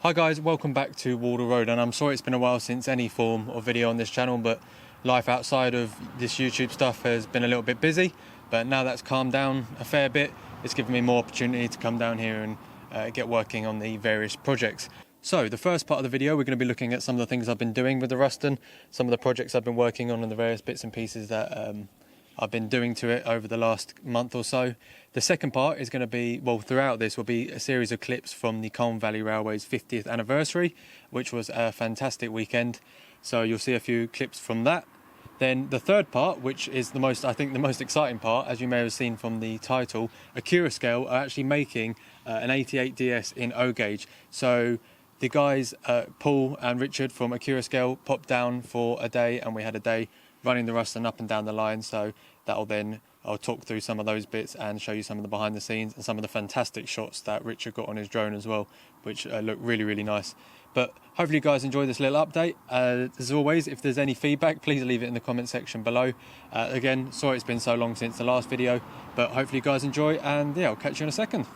Hi guys, welcome back to Wardle Road, and I'm sorry it's been a while since any form of video on this channel, but life outside of this YouTube stuff has been a little bit busy, but now that's calmed down a fair bit, it's given me more opportunity to come down here and get working on the various projects. So the first part of the video, we're going to be looking at some of the things I've been doing with the Ruston, some of the projects I've been working on and the various bits and pieces that I've been doing to it over the last month or so. The second part is going to be, well, throughout this will be a series of clips from the Colne Valley Railway's 50th anniversary, which was a fantastic weekend. So you'll see a few clips from that. Then the third part, which is the most exciting part, as you may have seen from the title, Accurascale are actually making an 88DS in O gauge. So the guys, Paul and Richard from Accurascale, popped down for a day, and we had a day running the Ruston up and down the line. So I'll talk through some of those bits and show you some of the behind the scenes and some of the fantastic shots that Richard got on his drone as well, which look really, really nice. But hopefully you guys enjoy this little update. As always, if there's any feedback, please leave it in the comment section below. Again, sorry it's been so long since the last video, but hopefully you guys enjoy, and yeah, I'll catch you in a second.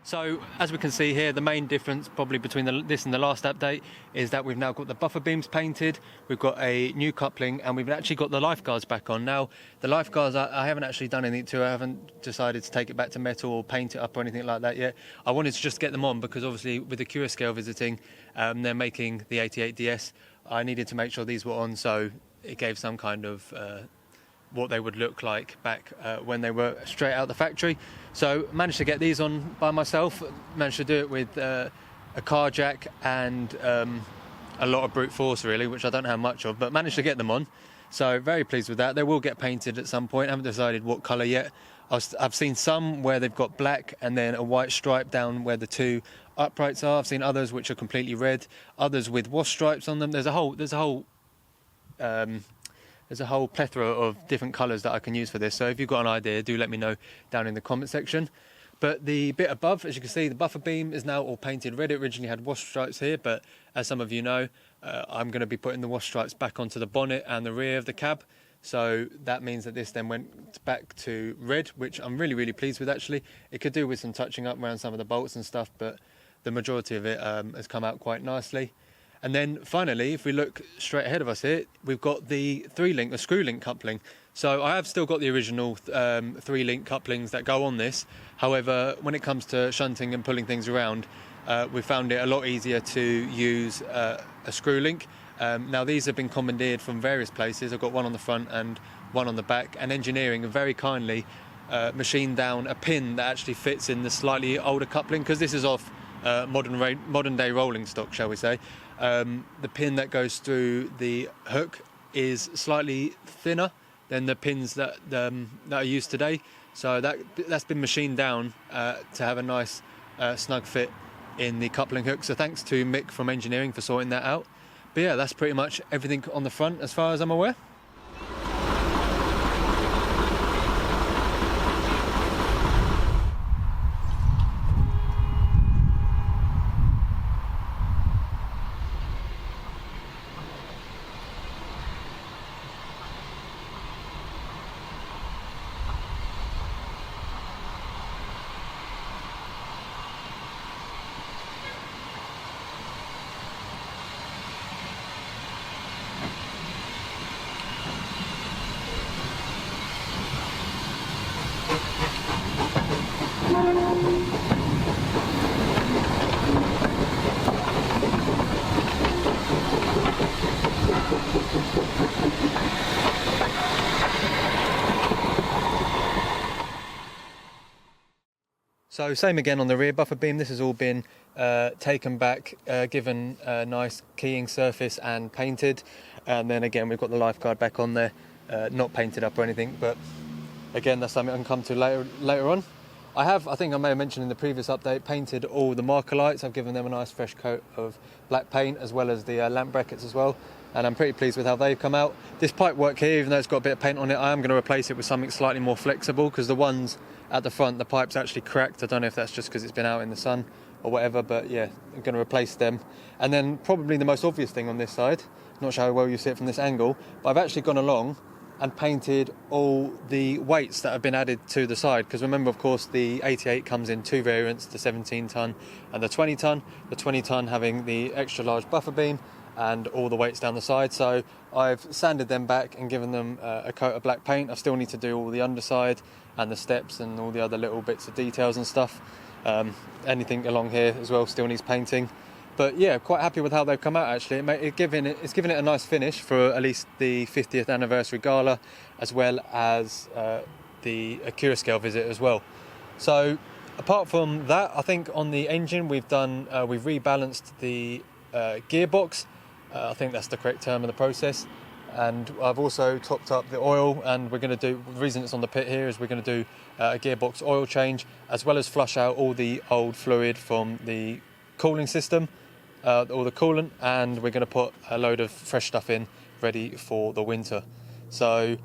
So as we can see here, the main difference probably between this and the last update is that we've now got the buffer beams painted, we've got a new coupling, and we've actually got the lifeguards back on. Now, the lifeguards, I haven't actually done anything to it. I haven't decided to take it back to metal or paint it up or anything like that yet. I wanted to just get them on because obviously with the Accurascale visiting, they're making the 88DS. I needed to make sure these were on, so it gave some kind of what they would look like back when they were straight out the factory. So managed to get these on by myself, managed to do it with a car jack and a lot of brute force really, which I don't have much of, but managed to get them on. So very pleased with that. They will get painted at some point. I haven't decided what colour yet. I've seen some where they've got black and then a white stripe down where the two uprights are. I've seen others which are completely red, others with wash stripes on them. There's a whole There's a whole plethora of different colours that I can use for this, so if you've got an idea, do let me know down in the comment section. But the bit above, as you can see, the buffer beam is now all painted red. It originally had wash stripes here, but as some of you know, I'm going to be putting the wash stripes back onto the bonnet and the rear of the cab. So that means that this then went back to red, which I'm really pleased with actually. It could do with some touching up around some of the bolts and stuff, but the majority of it has come out quite nicely. And then finally, if we look straight ahead of us here, we've got the 3-link, the screw link coupling. So I have still got the original 3-link couplings that go on this. However, when it comes to shunting and pulling things around, we found it a lot easier to use a screw link. Now these have been commandeered from various places. I've got one on the front and one on the back, and engineering have very kindly machined down a pin that actually fits in the slightly older coupling, because this is off modern day rolling stock, shall we say. The pin that goes through the hook is slightly thinner than the pins that are used today, so that's been machined down to have a nice snug fit in the coupling hook. So thanks to Mick from engineering for sorting that out. But yeah, that's pretty much everything on the front as far as I'm aware. So same again on the rear buffer beam. This has all been taken back, given a nice keying surface and painted. And then again, we've got the lifeguard back on there, not painted up or anything. But again, that's something I can come to later on. I think I may have mentioned in the previous update, painted all the marker lights. I've given them a nice fresh coat of black paint, as well as the lamp brackets as well. And I'm pretty pleased with how they've come out. This pipe work here, even though it's got a bit of paint on it, I am going to replace it with something slightly more flexible, because the ones at the front, the pipe's actually cracked. I don't know if that's just because it's been out in the sun or whatever, but yeah, I'm going to replace them. And then probably the most obvious thing on this side, not sure how well you see it from this angle, but I've actually gone along and painted all the weights that have been added to the side, because remember, of course, the 88 comes in two variants, the 17 tonne and the 20 tonne. The 20 tonne having the extra large buffer beam and all the weights down the side. So I've sanded them back and given them a coat of black paint. I still need to do all the underside and the steps and all the other little bits of details and stuff. Anything along here as well still needs painting. But yeah, quite happy with how they've come out actually. It's given it a nice finish for at least the 50th anniversary gala, as well as the Accurascale visit as well. So apart from that, I think on the engine we've rebalanced the gearbox. I think that's the correct term of the process. And I've also topped up the oil, and we're going to do, the reason it's on the pit here is we're going to do a gearbox oil change, as well as flush out all the old fluid from the cooling system, all the coolant, and we're going to put a load of fresh stuff in ready for the winter. So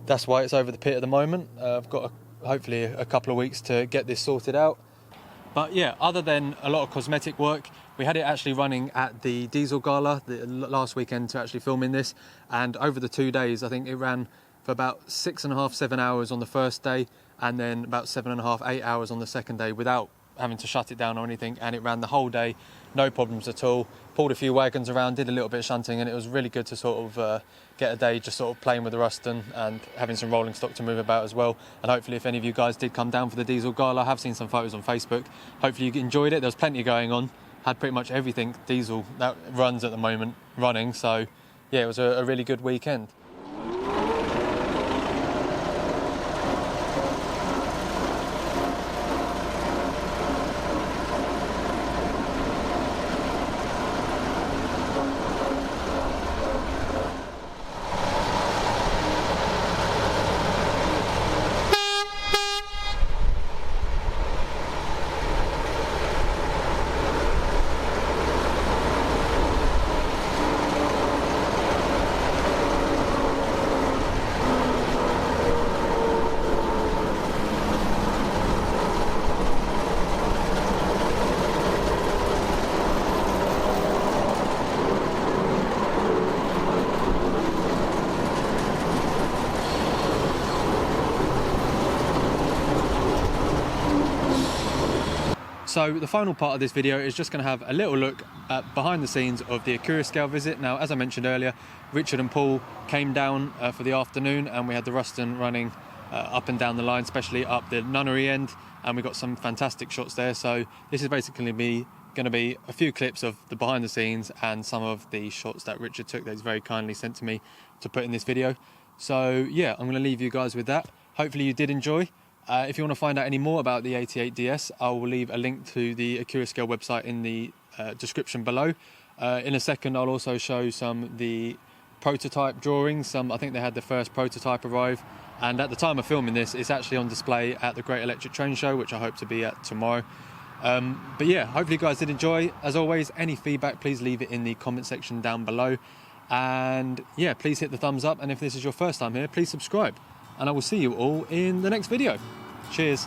that's why it's over the pit at the moment. I've got hopefully a couple of weeks to get this sorted out. But yeah, other than a lot of cosmetic work, we had it actually running at the diesel gala the last weekend to actually filming this, and over the 2 days I think it ran for about 6.5-7 hours on the first day, and then about 7.5-8 hours on the second day without having to shut it down or anything, and it ran the whole day, no problems at all. Pulled a few wagons around, did a little bit of shunting, and it was really good to sort of get a day just sort of playing with the Ruston and having some rolling stock to move about as well. And hopefully if any of you guys did come down for the diesel gala, I have seen some photos on Facebook, hopefully you enjoyed it. There was plenty going on, had pretty much everything diesel that runs at the moment running, so yeah, it was a really good weekend. So the final part of this video is just going to have a little look at behind the scenes of the Accurascale visit. Now, as I mentioned earlier, Richard and Paul came down for the afternoon, and we had the Ruston running up and down the line, especially up the nunnery end, and we got some fantastic shots there. So this is basically going to be a few clips of the behind the scenes and some of the shots that Richard took that he's very kindly sent to me to put in this video. So yeah, I'm going to leave you guys with that. Hopefully you did enjoy. If you want to find out any more about the 88DS, I will leave a link to the Accurascale website in the description below. In a second, I'll also show some of the prototype drawings. I think they had the first prototype arrive, and at the time of filming this, it's actually on display at the Great Electric Train Show, which I hope to be at tomorrow. But yeah, hopefully you guys did enjoy. As always, any feedback, please leave it in the comment section down below. And yeah, please hit the thumbs up, and if this is your first time here, please subscribe. And I will see you all in the next video. Cheers.